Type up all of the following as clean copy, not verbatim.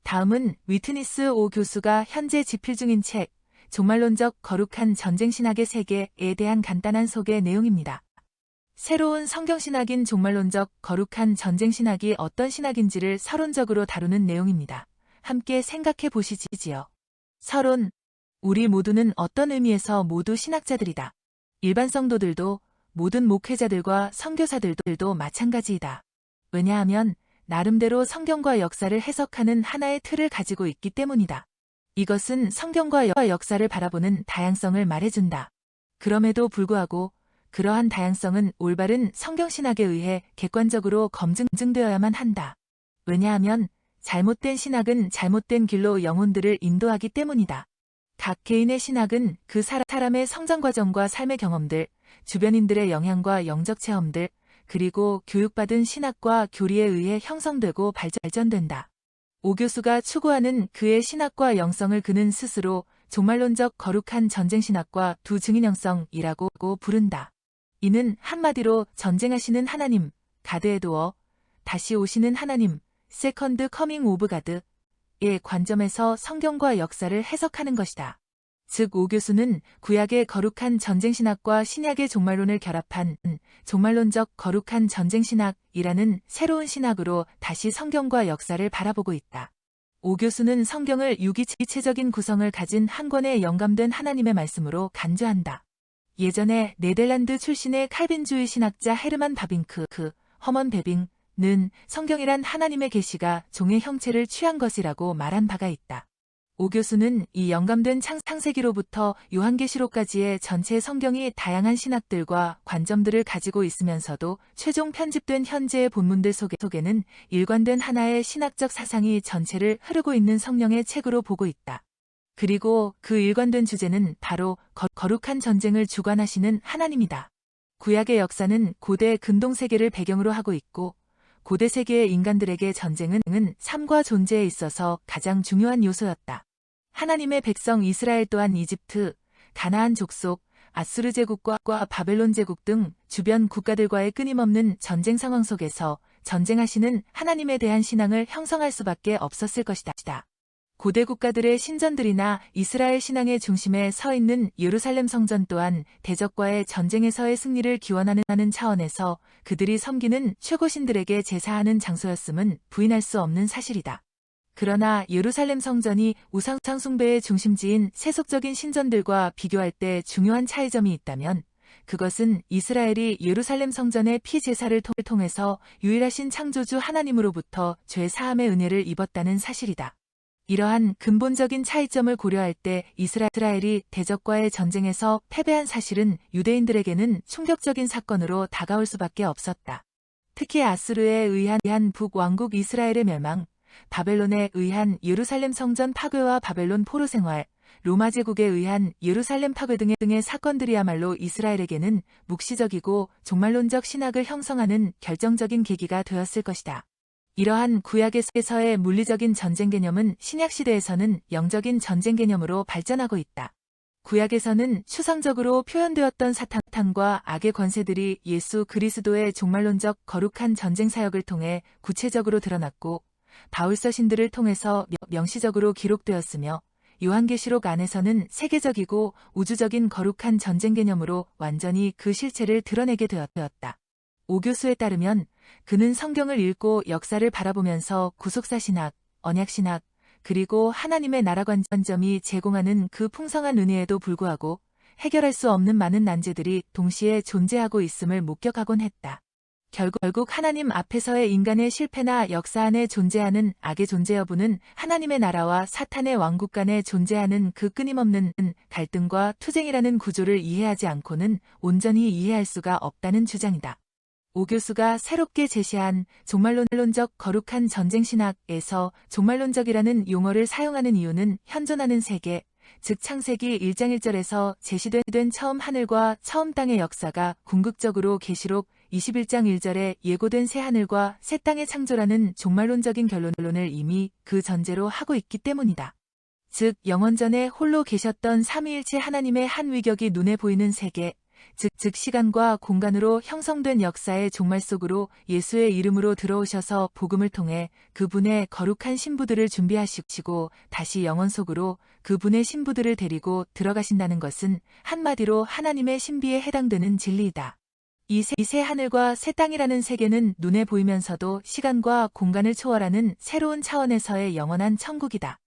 다음은 위트니스 오 교수가 현재 집필 중인 책 종말론적 거룩한 전쟁신학의 세계에 대한 간단한 소개 내용입니다. 새로운 성경신학인 종말론적 거룩한 전쟁신학이 어떤 신학인지를 서론적으로 다루는 내용입니다. 함께 생각해 보시지요. 서론. 우리 모두는 어떤 의미에서 모두 신학자들이다. 일반 성도들도 모든 목회자들과 선교사들도 마찬가지이다. 왜냐하면 나름대로 성경과 역사를 해석하는 하나의 틀을 가지고 있기 때문이다. 이것은 성경과 역사를 바라보는 다양성을 말해준다. 그럼에도 불구하고 그러한 다양성은 올바른 성경신학에 의해 객관적으로 검증되어야만 한다. 왜냐하면 잘못된 신학은 잘못된 길로 영혼들을 인도하기 때문이다. 각 개인의 신학은 그 사람의 성장 과정과 삶의 경험들, 주변인들의 영향과 영적 체험들, 그리고 교육받은 신학과 교리에 의해 형성되고 발전된다. 오 교수가 추구하는 그의 신학과 영성을 그는 스스로 종말론적 거룩한 전쟁신학과 두 증인형성이라고 부른다. 이는 한마디로 전쟁하시는 하나님, 가드에 도어, 다시 오시는 하나님, 세컨드 커밍 오브 가드의 관점에서 성경과 역사를 해석하는 것이다. 즉, 오 교수는 구약의 거룩한 전쟁신학과 신약의 종말론을 결합한 종말론적 거룩한 전쟁신학이라는 새로운 신학으로 다시 성경과 역사를 바라보고 있다. 오 교수는 성경을 유기체적인 구성을 가진 한 권의 영감된 하나님의 말씀으로 간주한다. 예전에 네덜란드 출신의 칼빈주의 신학자 헤르만 바빙크, 허먼 베빙는 성경이란 하나님의 계시가 종의 형체를 취한 것이라고 말한 바가 있다. 오 교수는 이 영감된 창세기로부터 요한계시록까지의 전체 성경이 다양한 신학들과 관점들을 가지고 있으면서도 최종 편집된 현재의 본문들 속에는 일관된 하나의 신학적 사상이 전체를 흐르고 있는 성령의 책으로 보고 있다. 그리고 그 일관된 주제는 바로 거룩한 전쟁을 주관하시는 하나님이다. 구약의 역사는 고대 근동세계를 배경으로 하고 있고 고대 세계의 인간들에게 전쟁은 삶과 존재에 있어서 가장 중요한 요소였다. 하나님의 백성 이스라엘 또한 이집트, 가나안 족속, 아수르 제국과 바벨론 제국 등 주변 국가들과의 끊임없는 전쟁 상황 속에서 전쟁하시는 하나님에 대한 신앙을 형성할 수밖에 없었을 것이다. 고대 국가들의 신전들이나 이스라엘 신앙의 중심에 서 있는 예루살렘 성전 또한 대적과의 전쟁에서의 승리를 기원하는 차원에서 그들이 섬기는 최고신들에게 제사하는 장소였음은 부인할 수 없는 사실이다. 그러나 예루살렘 성전이 우상 숭배의 중심지인 세속적인 신전들과 비교할 때 중요한 차이점이 있다면 그것은 이스라엘이 예루살렘 성전의 피제사를 통해서 유일하신 창조주 하나님으로부터 죄 사함의 은혜를 입었다는 사실이다. 이러한 근본적인 차이점을 고려할 때 이스라엘이 대적과의 전쟁에서 패배한 사실은 유대인들에게는 충격적인 사건으로 다가올 수밖에 없었다. 특히 아수르에 의한 북왕국 이스라엘의 멸망, 바벨론에 의한 예루살렘 성전 파괴와 바벨론 포로 생활, 로마 제국에 의한 예루살렘 파괴 등의 사건들이야말로 이스라엘에게는 묵시적이고 종말론적 신학을 형성하는 결정적인 계기가 되었을 것이다. 이러한 구약에서의 물리적인 전쟁 개념은 신약시대에서는 영적인 전쟁 개념으로 발전하고 있다. 구약에서는 추상적으로 표현되었던 사탄과 악의 권세들이 예수 그리스도의 종말론적 거룩한 전쟁 사역을 통해 구체적으로 드러났고 바울서신들을 통해서 명시적으로 기록되었으며 요한계시록 안에서는 세계적이고 우주적인 거룩한 전쟁 개념으로 완전히 그 실체를 드러내게 되었다. 오 교수에 따르면 그는 성경을 읽고 역사를 바라보면서 구속사 신학, 언약 신학, 그리고 하나님의 나라 관점이 제공하는 그 풍성한 은혜에도 불구하고 해결할 수 없는 많은 난제들이 동시에 존재하고 있음을 목격하곤 했다. 결국 하나님 앞에서의 인간의 실패나 역사 안에 존재하는 악의 존재 여부는 하나님의 나라와 사탄의 왕국 간에 존재하는 그 끊임없는 갈등과 투쟁이라는 구조를 이해하지 않고는 온전히 이해할 수가 없다는 주장이다. 오 교수가 새롭게 제시한 종말론적 거룩한 전쟁신학에서 종말론적이라는 용어를 사용하는 이유는 현존하는 세계, 즉 창세기 1장 1절에서 제시된 처음 하늘과 처음 땅의 역사가 궁극적으로 계시록 21장 1절에 예고된 새 하늘과 새 땅의 창조라는 종말론적인 결론을 이미 그 전제로 하고 있기 때문이다. 즉 영원전에 홀로 계셨던 삼위일체 하나님의 한 위격이 눈에 보이는 세계, 즉 시간과 공간으로 형성된 역사의 종말 속으로 예수의 이름으로 들어오셔서 복음을 통해 그분의 거룩한 신부들을 준비하시고 다시 영원 속으로 그분의 신부들을 데리고 들어가신다는 것은 한마디로 하나님의 신비에 해당되는 진리이다. 이 새 하늘과 새 땅이라는 세계는 눈에 보이면서도 시간과 공간을 초월하는 새로운 차원에서의 영원한 천국이다.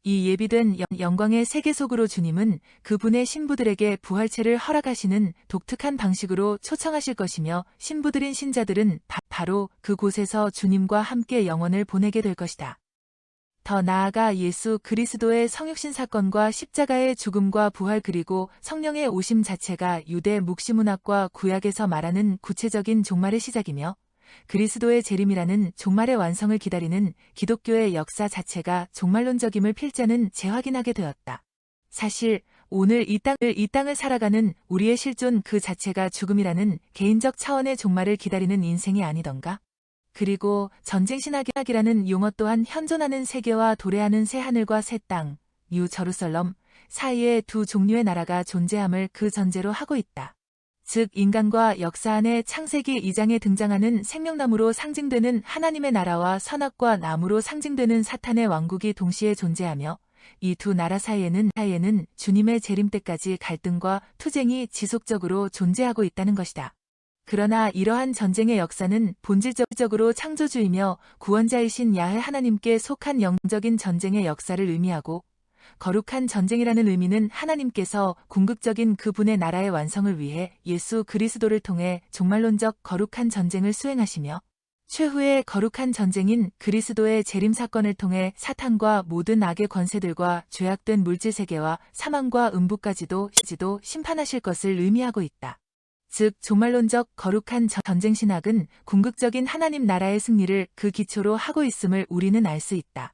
이 예비된 영광의 세계 속으로 주님은 그분의 신부들에게 부활체를 허락하시는 독특한 방식으로 초청하실 것이며 신부들인 신자들은 바로 그곳에서 주님과 함께 영원을 보내게 될 것이다. 더 나아가 예수 그리스도의 성육신 사건과 십자가의 죽음과 부활 그리고 성령의 오심 자체가 유대 묵시문학과 구약에서 말하는 구체적인 종말의 시작이며 그리스도의 재림이라는 종말의 완성을 기다리는 기독교의 역사 자체가 종말론적임을 필자는 재확인하게 되었다. 사실 오늘 이 땅을 살아가는 우리의 실존 그 자체가 죽음이라는 개인적 차원의 종말을 기다리는 인생이 아니던가? 그리고 전쟁신학이라는 용어 또한 현존하는 세계와 도래하는 새 하늘과 새 땅, 뉴 저루살럼 사이에 두 종류의 나라가 존재함을 그 전제로 하고 있다. 즉 인간과 역사 안에 창세기 2장에 등장하는 생명나무로 상징되는 하나님의 나라와 선악과 나무로 상징되는 사탄의 왕국이 동시에 존재하며 이 두 나라 사이에는 주님의 재림 때까지 갈등과 투쟁이 지속적으로 존재하고 있다는 것이다. 그러나 이러한 전쟁의 역사는 본질적으로 창조주이며 구원자이신 야훼 하나님께 속한 영적인 전쟁의 역사를 의미하고 거룩한 전쟁이라는 의미는 하나님께서 궁극적인 그분의 나라의 완성을 위해 예수 그리스도를 통해 종말론적 거룩한 전쟁을 수행하시며 최후의 거룩한 전쟁인 그리스도의 재림 사건을 통해 사탄과 모든 악의 권세들과 죄악된 물질세계와 사망과 음부까지도 심판하실 것을 의미하고 있다. 즉 종말론적 거룩한 전쟁 신학은 궁극적인 하나님 나라의 승리를 그 기초로 하고 있음을 우리는 알 수 있다.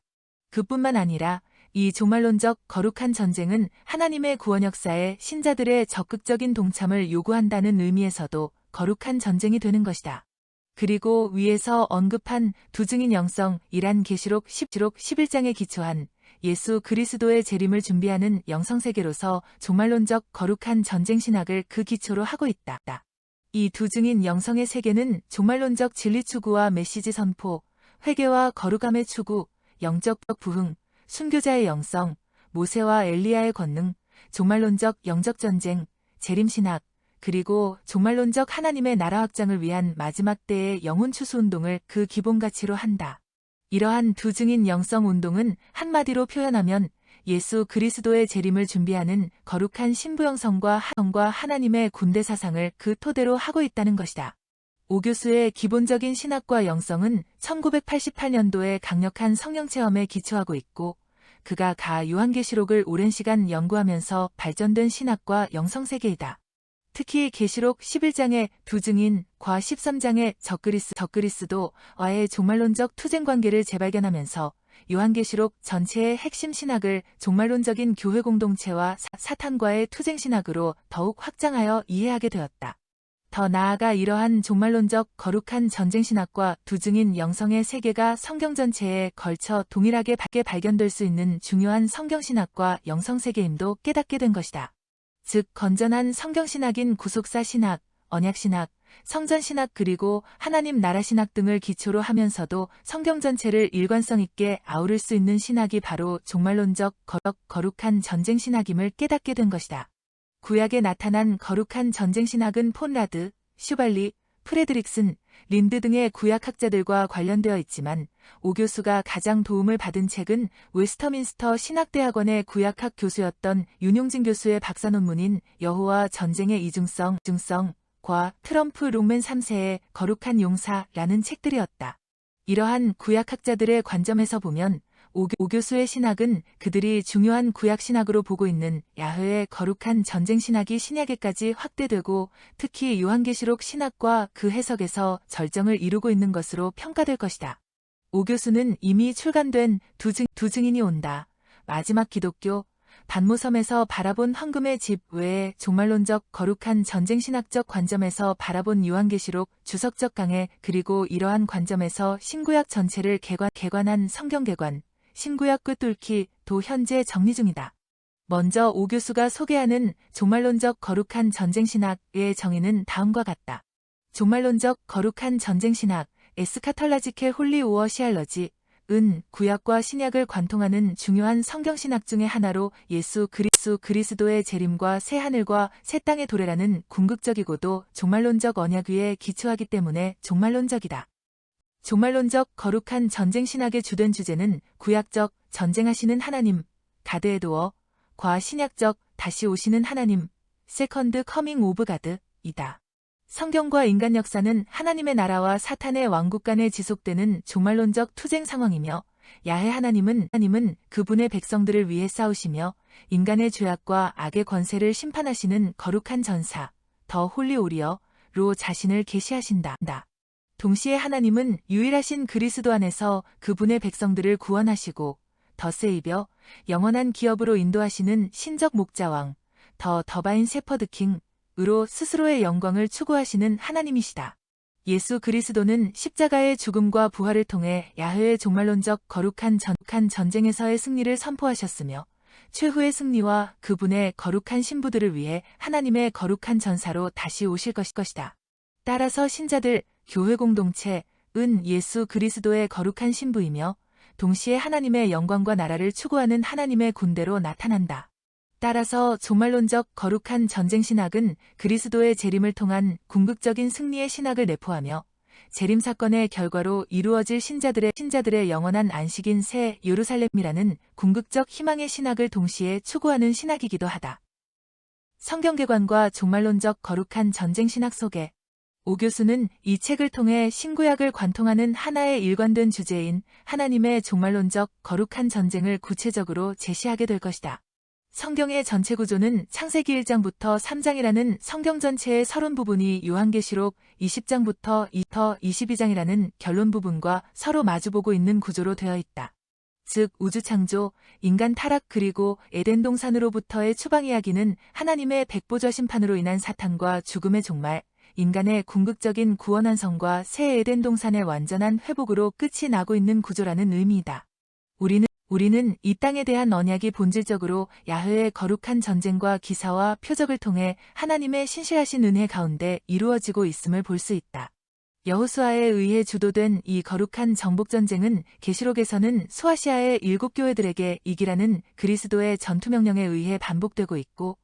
그뿐만 아니라 이 종말론적 거룩한 전쟁은 하나님의 구원 역사에 신자들의 적극적인 동참을 요구한다는 의미에서도 거룩한 전쟁이 되는 것이다. 그리고 위에서 언급한 두 증인 영성이란 계시록 11장에 기초한 예수 그리스도의 재림을 준비하는 영성세계로서 종말론적 거룩한 전쟁 신학을 그 기초로 하고 있다. 이 두 증인 영성의 세계는 종말론적 진리 추구와 메시지 선포, 회개와 거룩함의 추구, 영적 부흥, 순교자의 영성, 모세와 엘리야의 권능, 종말론적 영적 전쟁, 재림 신학, 그리고 종말론적 하나님의 나라 확장을 위한 마지막 때의 영혼 추수 운동을 그 기본 가치로 한다. 이러한 두 증인 영성 운동은 한마디로 표현하면 예수 그리스도의 재림을 준비하는 거룩한 신부 영성과 하나님의 군대 사상을 그 토대로 하고 있다는 것이다. 오 교수의 기본적인 신학과 영성은 1988년도에 강력한 성령 체험에 기초하고 있고 그가 요한계시록을 오랜 시간 연구하면서 발전된 신학과 영성세계이다. 특히 계시록 11장의 두 증인, 과 13장의 적그리스도와의 종말론적 투쟁 관계를 재발견하면서 요한계시록 전체의 핵심 신학을 종말론적인 교회 공동체와 사탄과의 투쟁 신학으로 더욱 확장하여 이해하게 되었다. 더 나아가 이러한 종말론적 거룩한 전쟁 신학과 두 증인 영성의 세계가 성경 전체에 걸쳐 동일하게 발견될 수 있는 중요한 성경 신학과 영성 세계임도 깨닫게 된 것이다. 즉 건전한 성경 신학인 구속사 신학, 언약 신학, 성전 신학 그리고 하나님 나라 신학 등을 기초로 하면서도 성경 전체를 일관성 있게 아우를 수 있는 신학이 바로 종말론적 거룩한 전쟁 신학임을 깨닫게 된 것이다. 구약에 나타난 거룩한 전쟁 신학은 폰라드, 슈발리, 프레드릭슨, 린드 등의 구약학자들과 관련되어 있지만 오 교수가 가장 도움을 받은 책은 웨스터민스터 신학대학원의 구약학 교수였던 윤용진 교수의 박사 논문인 여호와 전쟁의 이중성과 트럼프 롱맨 3세의 거룩한 용사라는 책들이었다. 이러한 구약학자들의 관점에서 보면 오 교수의 신학은 그들이 중요한 구약 신학으로 보고 있는 야훼의 거룩한 전쟁 신학이 신약에까지 확대되고 특히 요한계시록 신학과 그 해석에서 절정을 이루고 있는 것으로 평가될 것이다. 오 교수는 이미 출간된 두 증인이 온다. 마지막 기독교, 반모섬에서 바라본 황금의 집 외에 종말론적 거룩한 전쟁 신학적 관점에서 바라본 요한계시록 주석적 강해 그리고 이러한 관점에서 신구약 전체를 개관한 성경개관, 신구약 꿰뚫기 도 현재 정리 중이다. 먼저 오 교수가 소개하는 종말론적 거룩한 전쟁신학의 정의는 다음과 같다. 종말론적 거룩한 전쟁신학, 에스카톨라지켈 홀리 오어 시알러지, 은 구약과 신약을 관통하는 중요한 성경신학 중의 하나로 예수 그리스도의 재림과 새 하늘과 새 땅의 도래라는 궁극적이고도 종말론적 언약 위에 기초하기 때문에 종말론적이다. 종말론적 거룩한 전쟁신학의 주된 주제는 구약적 전쟁하시는 하나님, 가드 에도어, 과 신약적 다시 오시는 하나님, 세컨드 커밍 오브 가드이다. 성경과 인간 역사는 하나님의 나라와 사탄의 왕국 간에 지속되는 종말론적 투쟁 상황이며 야훼 하나님은 그분의 백성들을 위해 싸우시며 인간의 죄악과 악의 권세를 심판하시는 거룩한 전사, 더 홀리 오리어로 자신을 계시하신다. 동시에 하나님은 유일하신 그리스도 안에서 그분의 백성들을 구원하시고 더 세이벼, 영원한 기업으로 인도하시는 신적 목자왕, 더 더바인 세퍼드 킹으로 스스로의 영광을 추구하시는 하나님이시다. 예수 그리스도는 십자가의 죽음과 부활을 통해 야훼의 종말론적 거룩한 전쟁에서의 승리를 선포하셨으며 최후의 승리와 그분의 거룩한 신부들을 위해 하나님의 거룩한 전사로 다시 오실 것이다. 따라서 신자들, 교회 공동체은 예수 그리스도의 거룩한 신부이며 동시에 하나님의 영광과 나라를 추구하는 하나님의 군대로 나타난다. 따라서 종말론적 거룩한 전쟁신학은 그리스도의 재림을 통한 궁극적인 승리의 신학을 내포하며 재림 사건의 결과로 이루어질 신자들의 영원한 안식인 새 예루살렘이라는 궁극적 희망의 신학을 동시에 추구하는 신학이기도 하다. 성경개관과 종말론적 거룩한 전쟁신학 속에 오 교수는 이 책을 통해 신구약을 관통하는 하나의 일관된 주제인 하나님의 종말론적 거룩한 전쟁을 구체적으로 제시하게 될 것이다. 성경의 전체 구조는 창세기 1장부터 3장이라는 성경 전체의 서론 부분이 요한계시록 20장부터 22장이라는 결론 부분과 서로 마주보고 있는 구조로 되어 있다. 즉 우주 창조, 인간 타락 그리고 에덴 동산으로부터의 추방 이야기는 하나님의 백보좌 심판으로 인한 사탄과 죽음의 종말, 인간의 궁극적인 구원 완성과 새 에덴 동산의 완전한 회복으로 끝이 나고 있는 구조라는 의미이다. 우리는 이 땅에 대한 언약이 본질적으로 야훼의 거룩한 전쟁과 기사와 표적을 통해 하나님의 신실하신 은혜 가운데 이루어지고 있음을 볼 수 있다. 여호수아에 의해 주도된 이 거룩한 정복전쟁은 계시록에서는 소아시아의 7교회들에게 이기라는 그리스도의 전투명령에 의해 반복되고 있고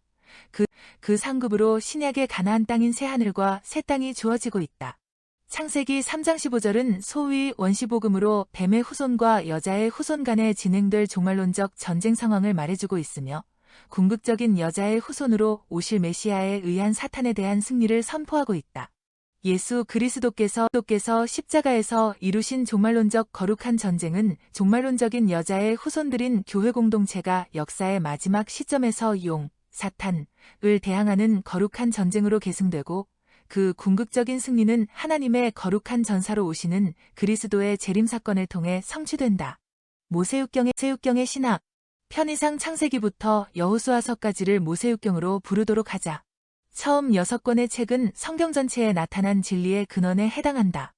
그 상급으로 신약의 가나안 땅인 새하늘과 새 땅이 주어지고 있다. 창세기 3장 15절은 소위 원시복음으로 뱀의 후손과 여자의 후손 간에 진행될 종말론적 전쟁 상황을 말해주고 있으며 궁극적인 여자의 후손으로 오실 메시아에 의한 사탄에 대한 승리를 선포하고 있다. 예수 그리스도께서 십자가에서 이루신 종말론적 거룩한 전쟁은 종말론적인 여자의 후손들인 교회 공동체가 역사의 마지막 시점에서 사탄을 대항하는 거룩한 전쟁으로 계승되고 그 궁극적인 승리는 하나님의 거룩한 전사로 오시는 그리스도의 재림 사건을 통해 성취된다. 모세육경의 신학, 편의상 창세기부터 여호수아서까지를 모세육경으로 부르도록 하자. 처음 6권의 책은 성경 전체에 나타난 진리의 근원에 해당한다.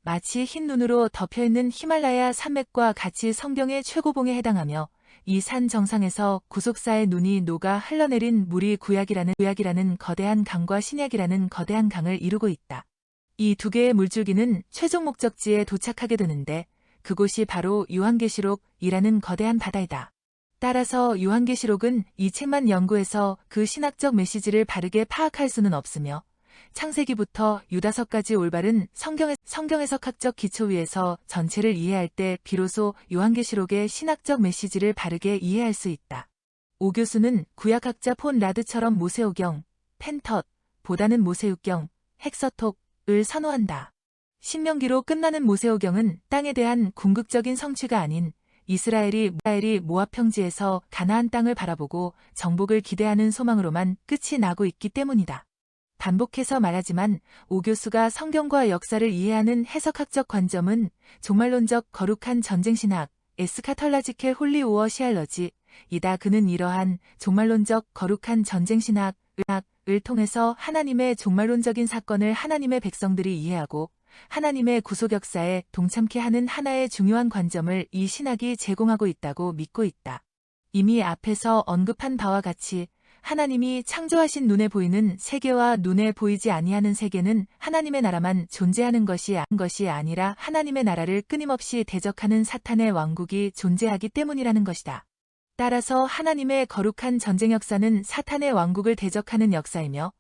마치 흰 눈으로 덮여있는 히말라야 산맥과 같이 성경의 최고봉에 해당하며 이 산 정상에서 구속사의 눈이 녹아 흘러내린 물이 구약이라는 거대한 강과 신약이라는 거대한 강을 이루고 있다. 이 두 개의 물줄기는 최종 목적지에 도착하게 되는데 그곳이 바로 요한계시록이라는 거대한 바다이다. 따라서 요한계시록은 이 책만 연구해서 그 신학적 메시지를 바르게 파악할 수는 없으며 창세기부터 유다서까지 올바른 성경 해석학적 기초 위에서 전체를 이해할 때 비로소 요한계시록의 신학적 메시지를 바르게 이해할 수 있다. 오 교수는 구약학자 폰 라드처럼 모세오경, 펜텟, 보다는 모세육경, 헥서톡을 선호한다. 신명기로 끝나는 모세오경은 땅에 대한 궁극적인 성취가 아닌 이스라엘이 모압 평지에서 가나안 땅을 바라보고 정복을 기대하는 소망으로만 끝이 나고 있기 때문이다. 반복해서 말하지만 오 교수가 성경과 역사를 이해하는 해석학적 관점은 종말론적 거룩한 전쟁신학, 에스카톨라지켈 홀리 오어 시알러지 이다. 그는 이러한 종말론적 거룩한 전쟁신학을 통해서 하나님의 종말론적인 사건을 하나님의 백성들이 이해하고 하나님의 구속 역사에 동참케 하는 하나의 중요한 관점을 이 신학이 제공하고 있다고 믿고 있다. 이미 앞에서 언급한 바와 같이 하나님이 창조하신 눈에 보이는 세계와 눈에 보이지 아니하는 세계는 하나님의 나라만 존재하는 것이 아니라 하나님의 나라를 끊임없이 대적하는 사탄의 왕국이 존재하기 때문이라는 것이다. 따라서 하나님의 거룩한 전쟁 역사는 사탄의 왕국을 대적하는 역사이며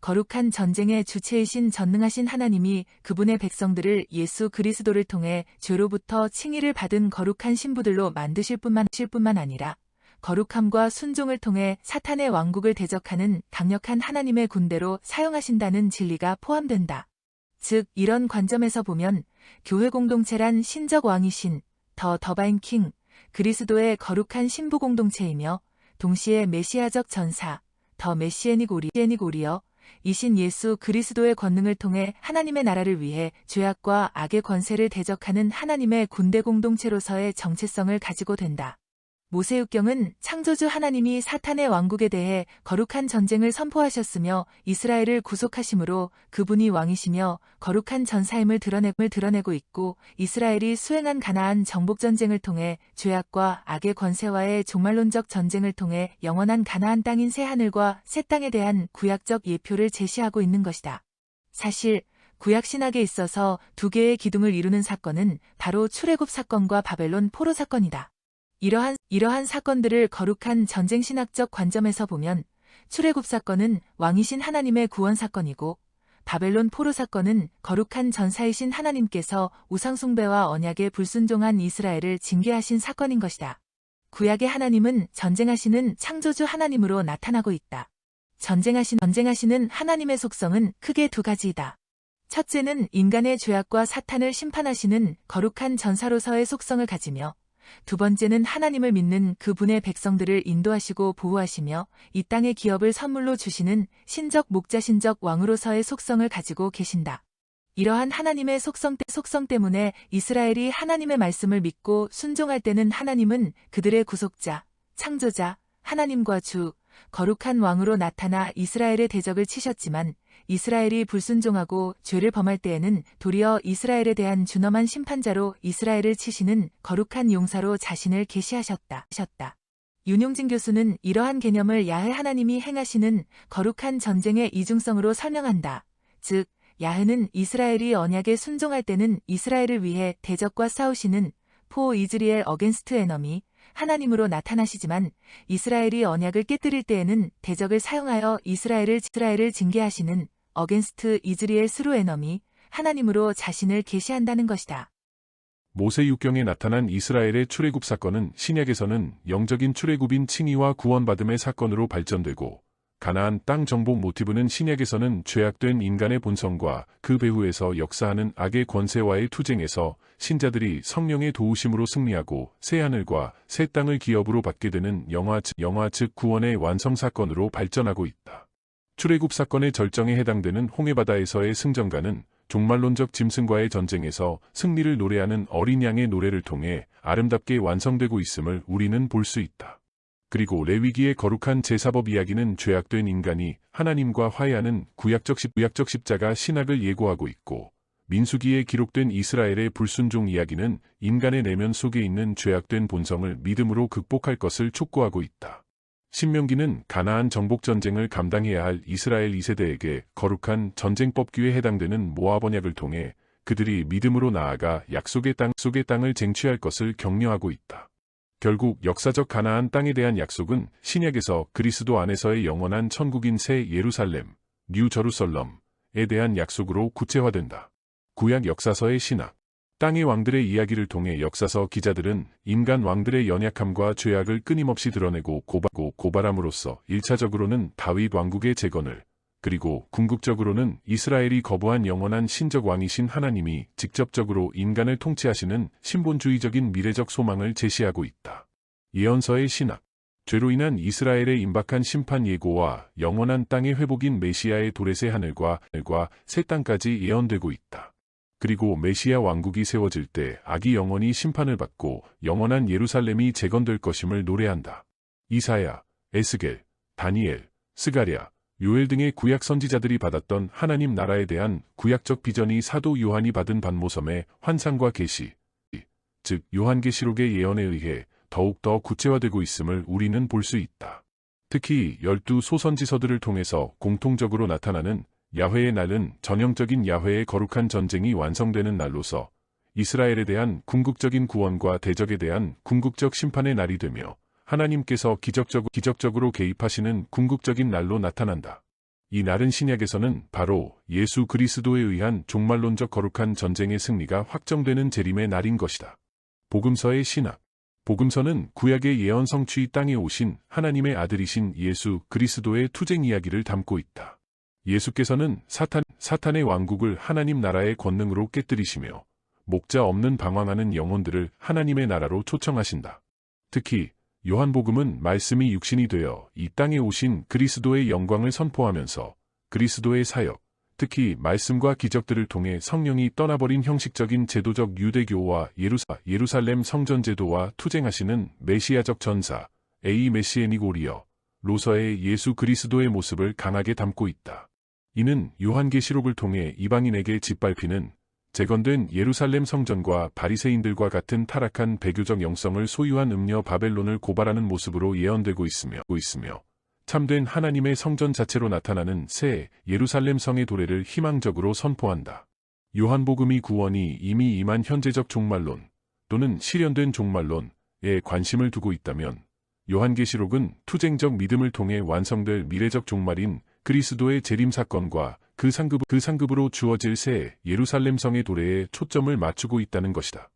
거룩한 전쟁의 주체이신 전능하신 하나님이 그분의 백성들을 예수 그리스도를 통해 죄로부터 칭의를 받은 거룩한 신부들로 만드실 뿐만 아니라 거룩함과 순종을 통해 사탄의 왕국을 대적하는 강력한 하나님의 군대로 사용하신다는 진리가 포함된다. 즉 이런 관점에서 보면 교회 공동체란 신적 왕이신 더 더바인 킹 그리스도의 거룩한 신부 공동체이며 동시에 메시아적 전사 더 메시애닉 오리어 이신 예수 그리스도의 권능을 통해 하나님의 나라를 위해 죄악과 악의 권세를 대적하는 하나님의 군대 공동체로서의 정체성을 가지고 된다. 모세육경은 창조주 하나님이 사탄의 왕국에 대해 거룩한 전쟁을 선포하셨으며 이스라엘을 구속하심으로 그분이 왕이시며 거룩한 전사임을 드러내고 있고 이스라엘이 수행한 가나안 정복전쟁을 통해 죄악과 악의 권세와의 종말론적 전쟁을 통해 영원한 가나안 땅인 새하늘과 새 땅에 대한 구약적 예표를 제시하고 있는 것이다. 사실 구약신학에 있어서 두 개의 기둥을 이루는 사건은 바로 출애굽 사건과 바벨론 포로 사건이다. 이러한 사건들을 거룩한 전쟁신학적 관점에서 보면 출애굽 사건은 왕이신 하나님의 구원 사건이고 바벨론 포로 사건은 거룩한 전사이신 하나님께서 우상숭배와 언약에 불순종한 이스라엘을 징계하신 사건인 것이다. 구약의 하나님은 전쟁하시는 창조주 하나님으로 나타나고 있다. 전쟁하시는 하나님의 속성은 크게 두 가지이다. 첫째는 인간의 죄악과 사탄을 심판하시는 거룩한 전사로서의 속성을 가지며 두 번째는 하나님을 믿는 그분의 백성들을 인도하시고 보호하시며 이 땅의 기업을 선물로 주시는 신적 목자신적 왕으로서의 속성을 가지고 계신다. 이러한 하나님의 속성 때문에 이스라엘이 하나님의 말씀을 믿고 순종할 때는 하나님은 그들의 구속자, 창조자, 하나님과 주, 거룩한 왕으로 나타나 이스라엘의 대적을 치셨지만 이스라엘이 불순종하고 죄를 범할 때에는 도리어 이스라엘에 대한 준엄한 심판자로 이스라엘을 치시는 거룩한 용사로 자신을 계시하셨다. 윤용진 교수는 이러한 개념을 야훼 하나님이 행하시는 거룩한 전쟁의 이중성으로 설명한다. 즉, 야훼는 이스라엘이 언약에 순종할 때는 이스라엘을 위해 대적과 싸우시는 포 이즈리엘 어겐스트 에너미 하나님으로 나타나시지만 이스라엘이 언약을 깨뜨릴 때에는 대적을 사용하여 이스라엘을 징계하시는 어겐스트 이즈리엘 스루 에너미 하나님으로 자신을 계시한다는 것이다. 모세육경에 나타난 이스라엘의 출애굽 사건은 신약에서는 영적인 출애굽인 칭의와 구원받음의 사건으로 발전되고 가나안 땅 정복 모티브는 신약에서는 죄악된 인간의 본성과 그 배후에서 역사하는 악의 권세와의 투쟁에서 신자들이 성령의 도우심으로 승리하고 새하늘과 새 땅을 기업으로 받게 되는 영화 즉 구원의 완성 사건으로 발전하고 있다. 출애굽 사건의 절정에 해당되는 홍해바다에서의 승전가는 종말론적 짐승과의 전쟁에서 승리를 노래하는 어린 양의 노래를 통해 아름답게 완성되고 있음을 우리는 볼 수 있다. 그리고 레위기의 거룩한 제사법 이야기는 죄악된 인간이 하나님과 화해하는 구약적 십자가 신학을 예고하고 있고 민수기에 기록된 이스라엘의 불순종 이야기는 인간의 내면 속에 있는 죄악된 본성을 믿음으로 극복할 것을 촉구하고 있다. 신명기는 가나안 정복전쟁을 감당해야 할 이스라엘 2세대에게 거룩한 전쟁법규에 해당되는 모압 언약을 통해 그들이 믿음으로 나아가 약속의 땅을 쟁취할 것을 격려하고 있다. 결국 역사적 가나안 땅에 대한 약속은 신약에서 그리스도 안에서의 영원한 천국인 새 예루살렘, 뉴 저루설럼에 대한 약속으로 구체화된다. 구약 역사서의 신학, 땅의 왕들의 이야기를 통해 역사서 기자들은 인간 왕들의 연약함과 죄악을 끊임없이 드러내고 고발함으로써 1차적으로는 다윗 왕국의 재건을, 그리고 궁극적으로는 이스라엘이 거부한 영원한 신적 왕이신 하나님이 직접적으로 인간을 통치하시는 신본주의적인 미래적 소망을 제시하고 있다. 예언서의 신학, 죄로 인한 이스라엘의 임박한 심판 예고와 영원한 땅의 회복인 메시아의 도렛의 하늘과 새 땅까지 예언되고 있다. 그리고 메시아 왕국이 세워질 때 악이 영원히 심판을 받고 영원한 예루살렘이 재건될 것임을 노래한다. 이사야, 에스겔, 다니엘, 스가랴, 요엘 등의 구약 선지자들이 받았던 하나님 나라에 대한 구약적 비전이 사도 요한이 받은 반모섬의 환상과 계시, 즉 요한계시록의 예언에 의해 더욱더 구체화되고 있음을 우리는 볼 수 있다. 특히 12소선지서들을 통해서 공통적으로 나타나는 야훼의 날은 전형적인 야훼의 거룩한 전쟁이 완성되는 날로서 이스라엘에 대한 궁극적인 구원과 대적에 대한 궁극적 심판의 날이 되며 하나님께서 기적적으로 개입하시는 궁극적인 날로 나타난다. 이 날은 신약에서는 바로 예수 그리스도에 의한 종말론적 거룩한 전쟁의 승리가 확정되는 재림의 날인 것이다. 복음서의 신학. 복음서는 구약의 예언 성취 땅에 오신 하나님의 아들이신 예수 그리스도의 투쟁 이야기를 담고 있다. 예수께서는 사탄의 왕국을 하나님 나라의 권능으로 깨뜨리시며 목자 없는 방황하는 영혼들을 하나님의 나라로 초청하신다. 특히 요한복음은 말씀이 육신이 되어 이 땅에 오신 그리스도의 영광을 선포하면서 그리스도의 사역, 특히 말씀과 기적들을 통해 성령이 떠나버린 형식적인 제도적 유대교와 예루살렘 성전 제도와 투쟁하시는 메시아적 전사, 메시애닉 오리어, 로서의 예수 그리스도의 모습을 강하게 담고 있다. 이는 요한계시록을 통해 이방인에게 짓밟히는 재건된 예루살렘 성전과 바리새인들과 같은 타락한 배교적 영성을 소유한 음녀 바벨론을 고발하는 모습으로 예언되고 있으며 참된 하나님의 성전 자체로 나타나는 새 예루살렘 성의 도래를 희망적으로 선포한다. 요한복음이 구원이 이미 임한 현재적 종말론 또는 실현된 종말론에 관심을 두고 있다면 요한계시록은 투쟁적 믿음을 통해 완성될 미래적 종말인 그리스도의 재림 사건과 그 상급으로 주어질 새 예루살렘 성의 도래에 초점을 맞추고 있다는 것이다.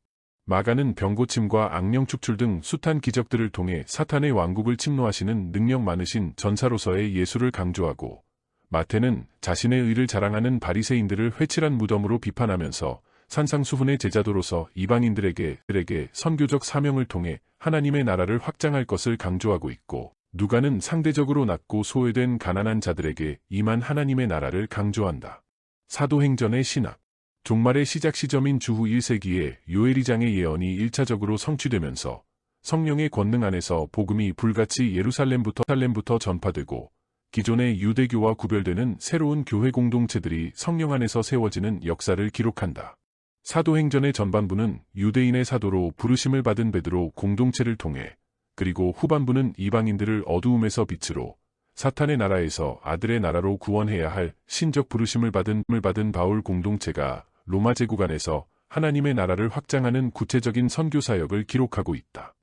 마가는 병고침과 악령 축출 등 숱한 기적들을 통해 사탄의 왕국을 침노하시는 능력 많으신 전사로서의 예수를 강조하고, 마태는 자신의 의를 자랑하는 바리새인들을 회칠한 무덤으로 비판하면서 산상수훈의 제자도로서 이방인들에게 선교적 사명을 통해 하나님의 나라를 확장할 것을 강조하고 있고, 누가는 상대적으로 낮고 소외된 가난한 자들에게 임한 하나님의 나라를 강조한다. 사도행전의 신학. 종말의 시작 시점인 주후 1세기에 요엘이장의 예언이 1차적으로 성취되면서 성령의 권능 안에서 복음이 불같이 예루살렘부터 전파되고 기존의 유대교와 구별되는 새로운 교회 공동체들이 성령 안에서 세워지는 역사를 기록한다. 사도행전의 전반부는 유대인의 사도로 부르심을 받은 베드로 공동체를 통해, 그리고 후반부는 이방인들을 어두움에서 빛으로, 사탄의 나라에서 아들의 나라로 구원해야 할 신적 부르심을 받은 바울 공동체가 로마 제국 안에서 하나님의 나라를 확장하는 구체적인 선교 사역을 기록하고 있다.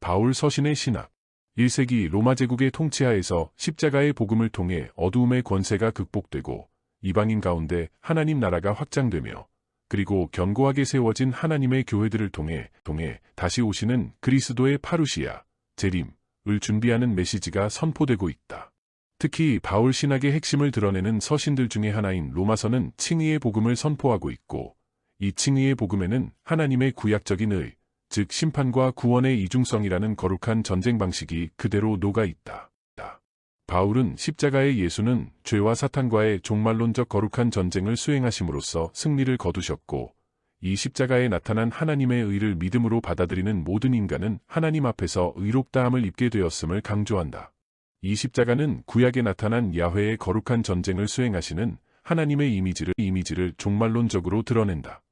바울 서신의 신학. 1세기 로마 제국의 통치하에서 십자가의 복음을 통해 어두움의 권세가 극복되고 이방인 가운데 하나님 나라가 확장되며, 그리고 견고하게 세워진 하나님의 교회들을 통해 다시 오시는 그리스도의 파루시아, 재림을 준비하는 메시지가 선포되고 있다. 특히 바울 신학의 핵심을 드러내는 서신들 중에 하나인 로마서는 칭의의 복음을 선포하고 있고, 이 칭의의 복음에는 하나님의 구약적인 의, 즉 심판과 구원의 이중성이라는 거룩한 전쟁 방식이 그대로 녹아 있다. 바울은 십자가의 예수는 죄와 사탄과의 종말론적 거룩한 전쟁을 수행하심으로써 승리를 거두셨고, 이 십자가에 나타난 하나님의 의를 믿음으로 받아들이는 모든 인간은 하나님 앞에서 의롭다함을 입게 되었음을 강조한다. 이 십자가는 구약에 나타난 야훼의 거룩한 전쟁을 수행하시는 하나님의 이미지를 종말론적으로 드러낸다.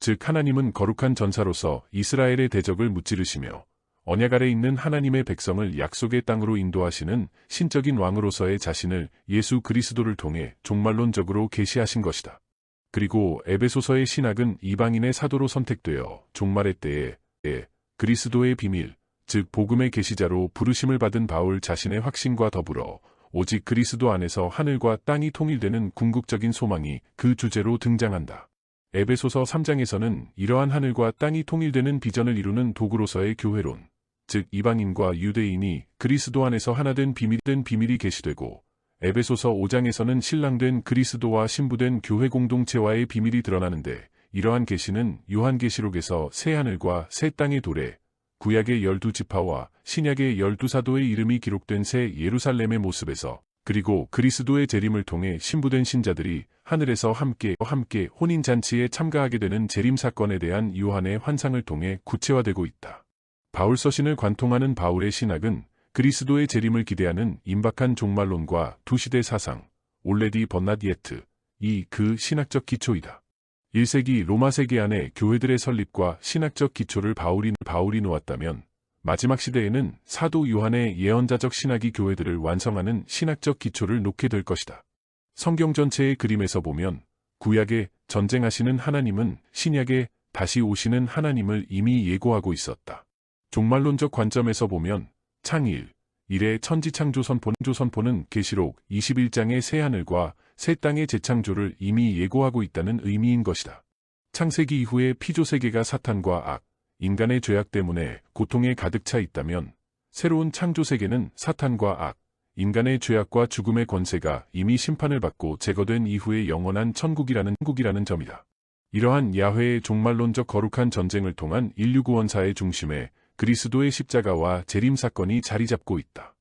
즉 하나님은 거룩한 전사로서 이스라엘의 대적을 무찌르시며 언약 아래 있는 하나님의 백성을 약속의 땅으로 인도하시는 신적인 왕으로서의 자신을 예수 그리스도를 통해 종말론적으로 계시하신 것이다. 그리고 에베소서의 신학은 이방인의 사도로 선택되어 종말의 때에 그리스도의 비밀, 즉 복음의 계시자로 부르심을 받은 바울 자신의 확신과 더불어 오직 그리스도 안에서 하늘과 땅이 통일되는 궁극적인 소망이 그 주제로 등장한다. 에베소서 3장에서는 이러한 하늘과 땅이 통일되는 비전을 이루는 도구로서의 교회론, 즉 이방인과 유대인이 그리스도 안에서 하나된 비밀이 계시되고, 에베소서 5장에서는 신랑된 그리스도와 신부된 교회 공동체와의 비밀이 드러나는데, 이러한 계시는 요한계시록에서 새 하늘과 새 땅의 도래, 구약의 12지파와 신약의 12사도의 이름이 기록된 새 예루살렘의 모습에서, 그리고 그리스도의 재림을 통해 신부된 신자들이 하늘에서 함께 혼인잔치에 참가하게 되는 재림 사건에 대한 요한의 환상을 통해 구체화되고 있다. 바울 서신을 관통하는 바울의 신학은 그리스도의 재림을 기대하는 임박한 종말론과 두시대 사상, 올레디 번나디에트, 그 신학적 기초이다. 1세기 로마 세계 안에 교회들의 설립과 신학적 기초를 바울이 놓았다면, 마지막 시대에는 사도 요한의 예언자적 신학이 교회들을 완성하는 신학적 기초를 놓게 될 것이다. 성경 전체의 그림에서 보면 구약에 전쟁하시는 하나님은 신약에 다시 오시는 하나님을 이미 예고하고 있었다. 종말론적 관점에서 보면 창일, 일의 천지창조 선포는 계시록 21장의 새하늘과 새 땅의 재창조를 이미 예고하고 있다는 의미인 것이다. 창세기 이후의 피조세계가 사탄과 악, 인간의 죄악 때문에 고통에 가득 차 있다면 새로운 창조세계는 사탄과 악, 인간의 죄악과 죽음의 권세가 이미 심판을 받고 제거된 이후의 영원한 천국이라는 점이다. 이러한 야훼의 종말론적 거룩한 전쟁을 통한 인류 구원사의 중심에 그리스도의 십자가와 재림 사건이 자리 잡고 있다.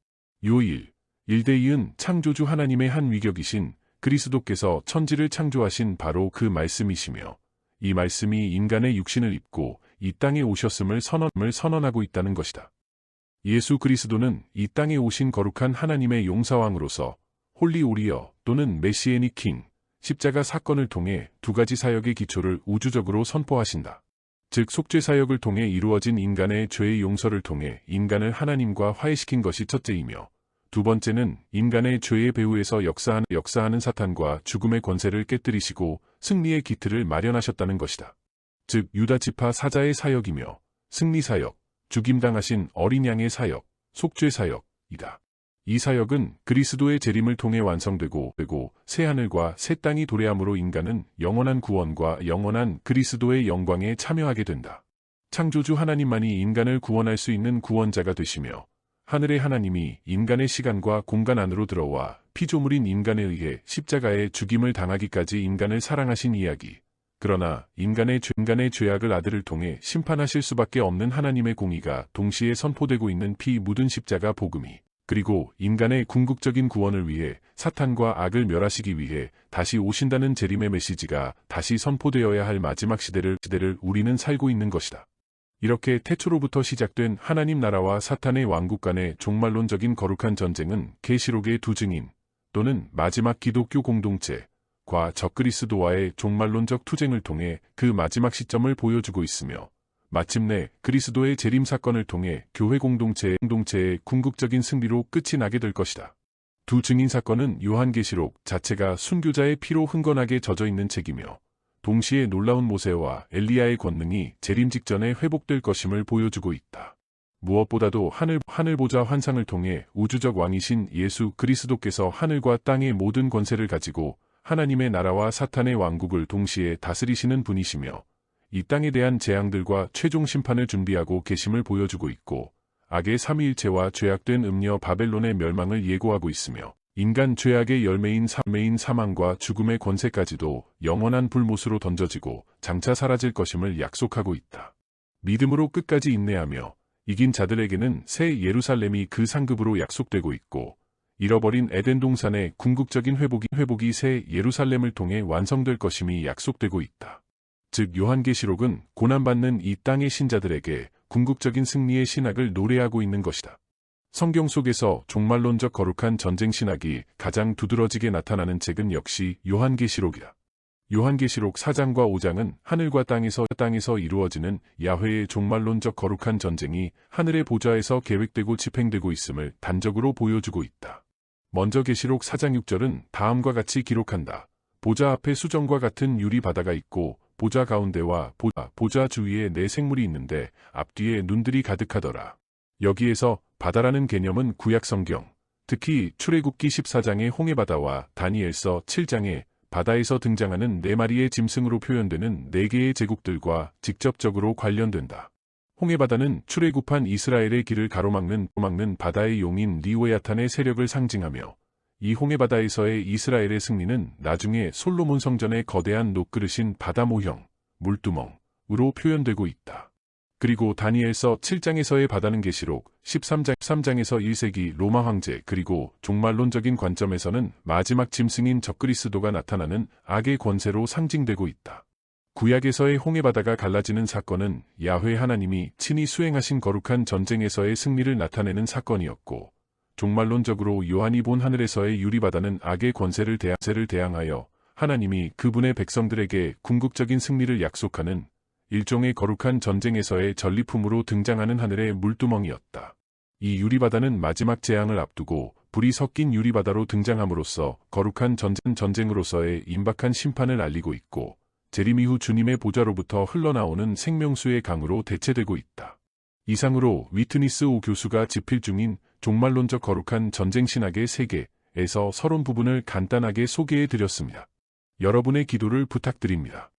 요일, 일대이은 창조주 하나님의 한 위격이신 그리스도께서 천지를 창조하신 바로 그 말씀이시며 이 말씀이 인간의 육신을 입고 이 땅에 오셨음을 선언하고 있다는 것이다. 예수 그리스도는 이 땅에 오신 거룩한 하나님의 용사왕으로서 홀리 오리어 또는 메시애닉 킹, 십자가 사건을 통해 두 가지 사역의 기초를 우주적으로 선포하신다. 즉 속죄 사역을 통해 이루어진 인간의 죄의 용서를 통해 인간을 하나님과 화해시킨 것이 첫째이며 두 번째는 인간의 죄의 배후에서 역사하는 사탄과 죽음의 권세를 깨뜨리시고 승리의 기틀을 마련하셨다는 것이다. 즉 유다 지파 사자의 사역이며 승리 사역, 죽임당하신 어린 양의 사역, 속죄 사역이다. 이 사역은 그리스도의 재림을 통해 완성되고 새하늘과 새 땅이 도래함으로 인간은 영원한 구원과 영원한 그리스도의 영광에 참여하게 된다. 창조주 하나님만이 인간을 구원할 수 있는 구원자가 되시며 하늘의 하나님이 인간의 시간과 공간 안으로 들어와 피조물인 인간에 의해 십자가의 죽임을 당하기까지 인간을 사랑하신 이야기. 그러나 인간의 죄악을 아들을 통해 심판하실 수밖에 없는 하나님의 공의가 동시에 선포되고 있는 피 묻은 십자가 복음이 그리고 인간의 궁극적인 구원을 위해 사탄과 악을 멸하시기 위해 다시 오신다는 재림의 메시지가 다시 선포되어야 할 마지막 시대를 우리는 살고 있는 것이다. 이렇게 태초로부터 시작된 하나님 나라와 사탄의 왕국 간의 종말론적인 거룩한 전쟁은 계시록의 두 증인 또는 마지막 기독교 공동체과 적그리스도와의 종말론적 투쟁을 통해 그 마지막 시점을 보여주고 있으며 마침내 그리스도의 재림 사건을 통해 교회 공동체의 궁극적인 승리로 끝이 나게 될 것이다. 두 증인 사건은 요한계시록 자체가 순교자의 피로 흥건하게 젖어 있는 책이며 동시에 놀라운 모세와 엘리야의 권능이 재림 직전에 회복될 것임을 보여주고 있다. 무엇보다도 하늘 보좌 환상을 통해 우주적 왕이신 예수 그리스도께서 하늘과 땅의 모든 권세를 가지고 하나님의 나라와 사탄의 왕국을 동시에 다스리시는 분이시며 이 땅에 대한 재앙들과 최종 심판을 준비하고 계심을 보여주고 있고 악의 삼위일체와 죄악된 음녀 바벨론의 멸망을 예고하고 있으며 인간 죄악의 열매인 사망과 죽음의 권세까지도 영원한 불못으로 던져지고 장차 사라질 것임을 약속하고 있다. 믿음으로 끝까지 인내하며 이긴 자들에게는 새 예루살렘이 그 상급으로 약속되고 있고 잃어버린 에덴 동산의 궁극적인 회복이 새 예루살렘을 통해 완성될 것임이 약속되고 있다. 즉 요한계시록은 고난받는 이 땅의 신자들에게 궁극적인 승리의 신학을 노래하고 있는 것이다. 성경 속에서 종말론적 거룩한 전쟁 신학이 가장 두드러지게 나타나는 책은 역시 요한계시록이다. 요한계시록 4장과 5장은 하늘과 땅에서 이루어지는 야훼의 종말론적 거룩한 전쟁이 하늘의 보좌에서 계획되고 집행되고 있음을 단적으로 보여주고 있다. 먼저 계시록 4장 6절은 다음과 같이 기록한다. 보좌 앞에 수정과 같은 유리 바다가 있고 보좌 가운데와 보좌 주위에 네 생물이 있는데 앞뒤에 눈들이 가득하더라. 여기에서 바다라는 개념은 구약 성경, 특히 출애굽기 14장의 홍해바다와 다니엘서 7장의 바다에서 등장하는 네 마리의 짐승으로 표현되는 네 개의 제국들과 직접적으로 관련된다. 홍해바다는 출애굽한 이스라엘의 길을 가로막는 바다의 용인 리오야탄의 세력을 상징하며 이 홍해바다에서의 이스라엘의 승리는 나중에 솔로몬 성전의 거대한 녹그릇인 바다 모형, 물두멍으로 표현되고 있다. 그리고 다니엘서 7장에서의 바다는 계시록 13장에서 1세기 로마 황제 그리고 종말론적인 관점에서는 마지막 짐승인 적그리스도가 나타나는 악의 권세로 상징되고 있다. 구약에서의 홍해바다가 갈라지는 사건은 야훼 하나님이 친히 수행하신 거룩한 전쟁에서의 승리를 나타내는 사건이었고 종말론적으로 요한이 본 하늘에서의 유리바다는 악의 권세를 대항하여 하나님이 그분의 백성들에게 궁극적인 승리를 약속하는 일종의 거룩한 전쟁에서의 전리품으로 등장하는 하늘의 물두멍이었다. 이 유리바다는 마지막 재앙을 앞두고 불이 섞인 유리바다로 등장함으로써 거룩한 전쟁으로서의 임박한 심판을 알리고 있고, 재림 이후 주님의 보좌로부터 흘러나오는 생명수의 강으로 대체되고 있다. 이상으로 위트니스 오 교수가 집필 중인 종말론적 거룩한 전쟁 신학의 세계에서 서론 부분을 간단하게 소개해 드렸습니다. 여러분의 기도를 부탁드립니다.